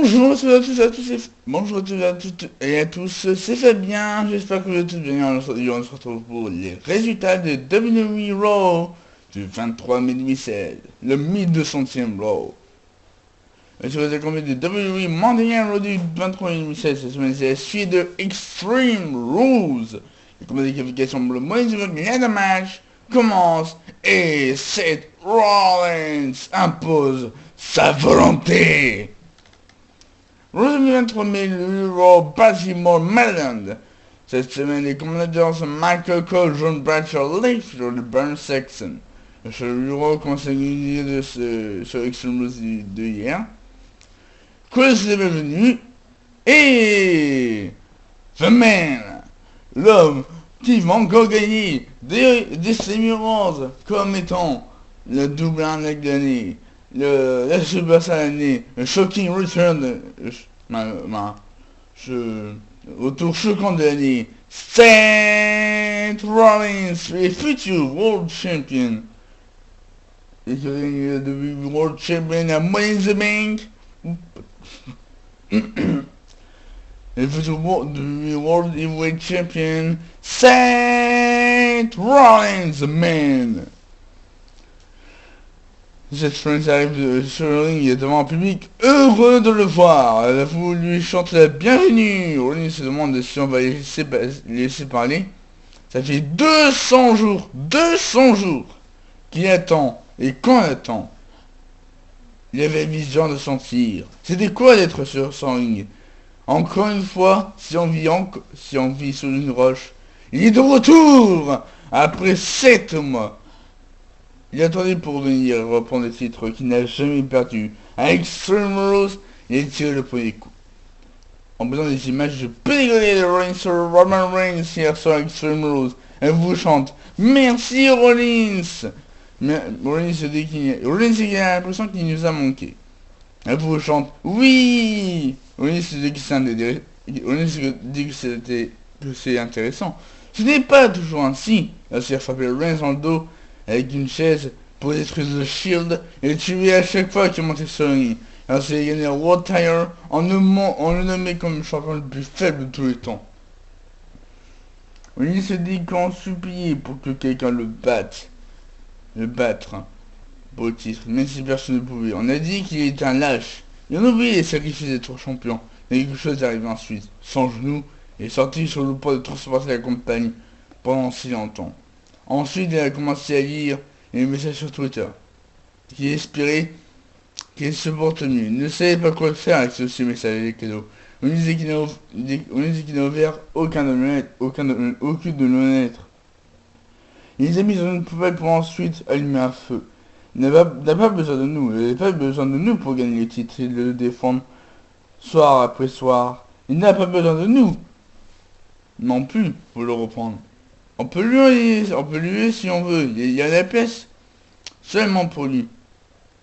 Bonjour à tous, bonjour à toutes et à tous, c'est Fabien, j'espère que vous allez tous bien. Aujourd'hui, on se retrouve pour les résultats de WWE Raw du 23 mai 2016, le 1200e Raw. Et sur les combats de WWE Monday Night Raw du 23 mai 2016, cette semaine c'est la suite de Extreme Rules. Les combats de qualification pour le Money in the Bank Ladder Match commence et Seth Rollins impose sa volonté. Raw 23 mai, le Raw Baltimore Maryland. Cette semaine, les commentateurs sont Michael Cole, John Bradshaw, Leif sur le Burn Saxon. Le Raw commence à gagner de sur Extreme Rules de hier. Cole est venu et The Man, l'homme qui va encore gagner des Semi-Roses comme étant le double arnaque de l'année. La Super l'année, le Shocking Return, retour choquant de l'année, Seth Rollins, les futurs World Champion, et qui est devenu World Champion à Money in the Bank, les futurs World Heavyweight Champion, Seth Rollins, man. Cette semaine arrive sur le ring et devant un public heureux de le voir. La foule lui chante la bienvenue. Rollins se demande si on va laisser parler. Ça fait 200 jours qu'il attend. Et quand il attend, il avait besoin de sentir. C'était quoi d'être sur son ring? Encore une fois, si on vit sur une roche, il est de retour après 7 mois. Il attendait pour venir reprendre le titre qu'il n'a jamais perdu. À Extreme Rules, il a tiré le premier coup. En faisant des images de pédalé de Rollins sur Roman Reigns hier sur Extreme Rules, elle vous chante merci Rollins. Mais Rollins il a l'impression qu'il nous a manqué. Elle vous chante oui. Rollins dit que c'est intéressant. Ce n'est pas toujours ainsi. Elle s'est frappé Reigns dans le dos avec une chaise pour détruire le Shield et le tuer à chaque fois qu'il montait sur le ring. Alors c'est gagné World Tire en le nommant comme le champion le plus faible de tous les temps. Il se dit qu'on suppliait pour que quelqu'un le battre pour le titre, même si personne ne pouvait. On a dit qu'il était un lâche. Et on oublie les sacrifices d'être champion. Mais quelque chose arrive ensuite. Sans genou, il est sorti sur le poids de transporter la compagnie pendant si longtemps. Ensuite, il a commencé à lire les messages sur Twitter, qui espérait qu'il se porte mieux. Il ne savait pas quoi faire avec ce message et les cadeaux. On disait qu'il n'a ouvert aucun de nos lettres. Il les a mis dans une poubelle pour ensuite allumer un feu. Il n'a pas besoin de nous. Il n'avait pas besoin de nous pour gagner le titre et le défendre soir après soir. Il n'a pas besoin de nous non plus pour le reprendre. On peut lui si on veut. Il y a la place seulement pour lui.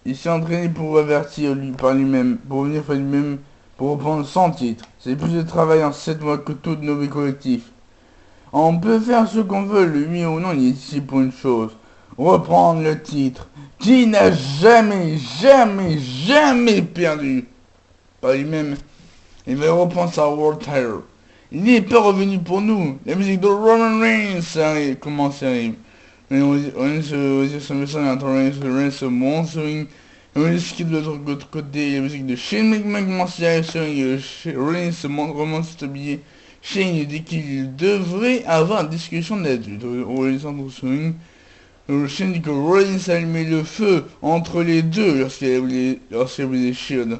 Il s'est entraîné pour avertir par lui-même, pour venir par lui-même, pour reprendre 100 titres. C'est plus de travail en 7 mois que tous nos vies collectifs. On peut faire ce qu'on veut, lui ou non, il est ici pour une chose. Reprendre le titre, qui n'a jamais perdu par lui-même. Il va reprendre sa World Title. Il n'est pas revenu pour nous. La musique de Roman Reigns commence à arriver. On se met ça entre Reigns se monte sur ring. On skip de l'autre côté. La musique de Shane McMahon commence à arriver sur ring. Reigns se remonte sur le billet. Shane dit qu'il devrait avoir une discussion d'adulte. Reigns entre sur ring. Shane dit que Reigns a allumé le feu entre les deux lorsqu'il a voulu les Shield.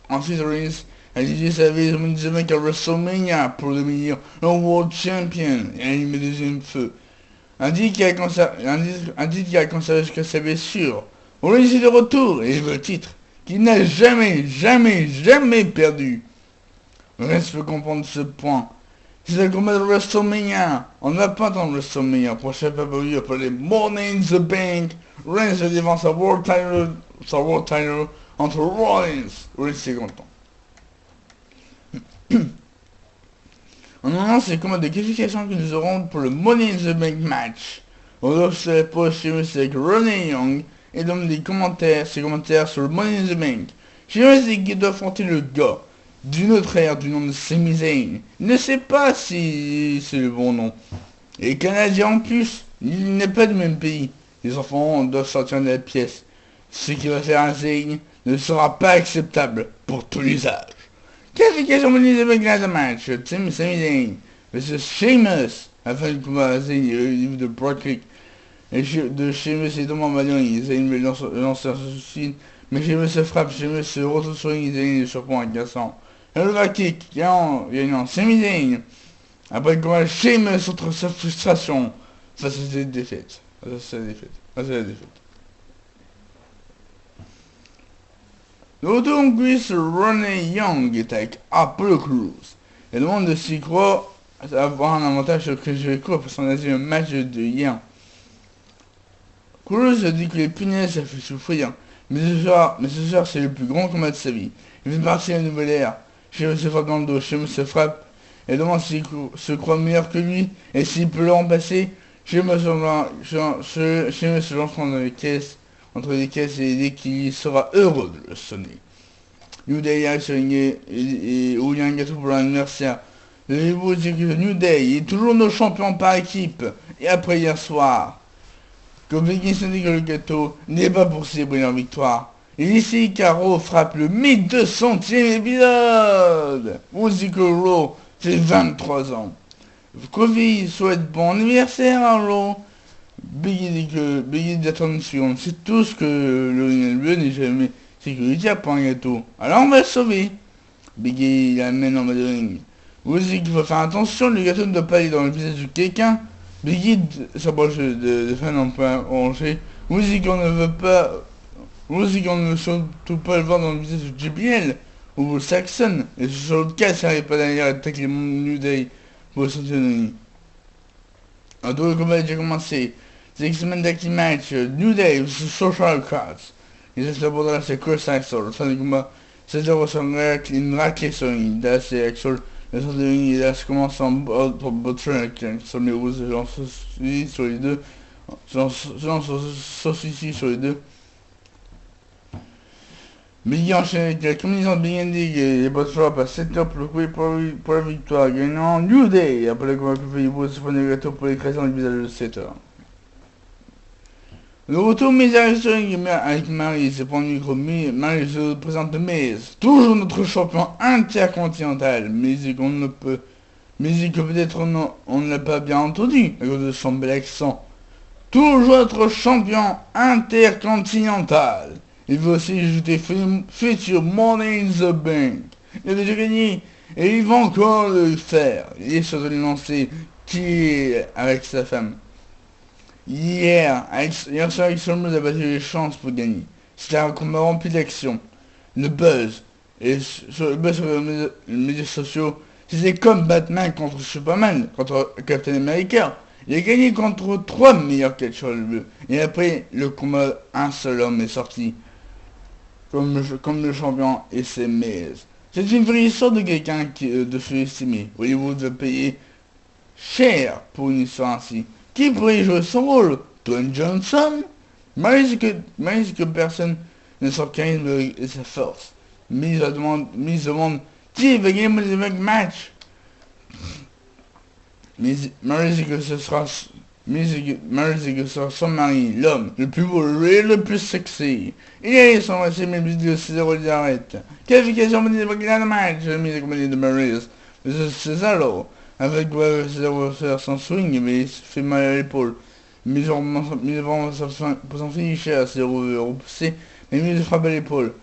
Ensuite, Reigns a dit sa vie avec à WrestleMania pour devenir le World Champion et allumer le deuxième feu. Indique qu'il a conservé jusqu'à sa blessure. Reigns est de retour et il veut le titre qu'il n'a jamais perdu. Reigns peut comprendre ce point. C'est le combat de WrestleMania. On ne va pas attendre WrestleMania. Prochain pay-per-view appelé Money in the Bank. Reigns se défend sa World Title entre Rollins. Reigns est content. En moment, c'est le combat de qualification que nous aurons pour le Money in the Bank match. On lance la poche avec Renee Young et donne ses commentaires sur le Money in the Bank. Sheamus dit qu'il doit affronter le gars d'une autre ère du nom de Sami Zayn. Il ne sait pas si c'est le bon nom. Et Canadien en plus, il n'est pas du même pays. Les enfants doivent sortir de la pièce. Ce qui va faire un Zayn ne sera pas acceptable pour tout l'usage. Qualification menée avec la match, Sami Zayn versus Sheamus, afin de combattre Zayn et le livre de Brock. Et de Sheamus est tombé en ballon, Zayn veut lancer un suicide, mais Sheamus se frappe, Sheamus se retrouve sur une Zayn le surprend en cassant. Et le kick, gagnant Sami Zayn. Après le combat, Sheamus entre sa frustration face à cette défaite. Face à la défaite. Le retour en cuisse, Ronnie Young est avec Apollo Crews. Et demande de s'y croire avoir un avantage sur Chris Jericho pour son deuxième match de hier. Crews dit que les punaises ça fait souffrir, mais ce soir c'est le plus grand combat de sa vie. Il fait partie de la nouvelle ère. Sheamus se frappe dans le dos, Sheamus se frappe et demande s'il se croit meilleur que lui et s'il peut le remplacer. Sheamus se lance entre les caisses et dit qu'il sera heureux de le sonner. New Day arrive sur une et où il y a un gâteau pour l'anniversaire. Le héros dit que New Day est toujours nos champions par équipe. Et après hier soir, comme Biggie se dit que le gâteau n'est pas pour célébrer leur victoire. Et ici, Caro frappe le 1200e épisode. Music Raw fait 23 ans. Kofi souhaite bon anniversaire à Raw. Biggie dit d'attendre une seconde. C'est tout ce que le bleu n'est jamais sécuritaire pour un gâteau. Alors on va le sauver. Biggie l'amène en mode ring. Vous dites qu'il faut faire attention, le gâteau ne doit pas aller dans le visage de quelqu'un. Biggie s'approche de fans en point rangé. Vous dites qu'on ne veut pas. Vous dites qu'on ne veut surtout pas le voir dans le visage de JBL ou Saxon. Et sur le cas, ça n'arrive pas derrière attaquer les New Day pour sortir de nuit. Un tour de combat a déjà commencé. C'est X-Men Tag Team Match, New Day vs Social Cards. Les estabordeurs c'est Chris Axel. Fin du combat, César reçoit une raclée sur une Dallas et Axel. Le centre de ring et Dallas commence en Butcher avec Axel, mais Rose se lance sur les deux. Se lance sur les deux. Biggie enchaîne avec la combinaison de Big Andy et les Butcher à 7 heures pour la victoire, gagnant New Day. Après le combat, Kofi Rose se prend le gâteau pour l'écraser dans le visage de 7 heures. Le retour Miz avec Maryse, c'est pour le micro, Maryse se présente Miz, toujours notre champion intercontinental, mais qu'on ne peut, mais que peut-être on ne l'a pas bien entendu, à cause de son bel accent. Toujours notre champion intercontinental. Il veut aussi ajouter future Money in the Bank. Il a déjà gagné, et il va encore le faire. Il est sur le lancer qui est avec sa femme. Hier soir, Axel a battu les chances pour gagner. C'était un combat rempli d'action. Le buzz sur les médias sociaux, c'était comme Batman contre Superman, contre Captain America. Il a gagné contre 3 meilleurs catcheurs bleus. Et après, le combat, un seul homme est sorti comme le champion et c'est Miz. C'est une vraie histoire de quelqu'un de sous-estimé. Hollywood va payer cher pour une histoire ainsi. Qui pourrait jouer son rôle? Dwayne Johnson? Malgré que personne ne sort charisme et sa force. Miz demande qui va gagner le match. Malgré que ce sera son mari, l'homme le plus beau, le plus sexy. Il a s'embrasser mes vidéos de César arrête. Qualification de la match, Miz accompagné de Maryse. Cesaro. Avec Cesaro faire son swing, mais il se fait mal à l'épaule. Miz pour son finisher, c'est repoussé, mais Miz frappe à l'épaule.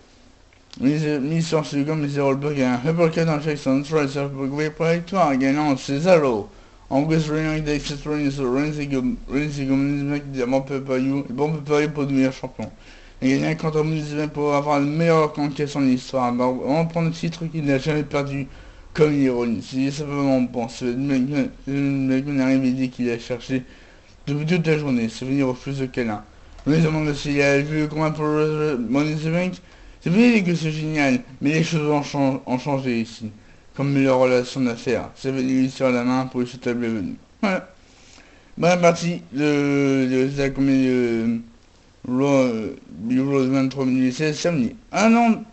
Miz sur celui comme les rollback et un uppercut dans chaque son try, ça peut gagner pour la victoire, gagnant Cesaro. En plus, Reigns d'Access Reigns Gomez Diamant Pay-Per-View, et bon Pay-Per-View pour devenir champion. Il gagne contre Miz pour avoir le meilleur conquête de l'histoire. On va prendre le titre qu'il n'a jamais perdu. Comme l'ironie, c'est simplement bon, c'est le mec arrive et dit qu'il a cherché depuis toute la journée, c'est venir au plus de câlin. On lui demande s'il a vu le combat pour Money in the Bank. C'est vrai que c'est génial, mais les choses ont changé ici. Comme leur relation d'affaires. C'est venu lui sur la main pour lui souhaiter la bienvenue. Voilà. Bonne partie de la comédie Raw 23 minutes 16 samedi. Ah non,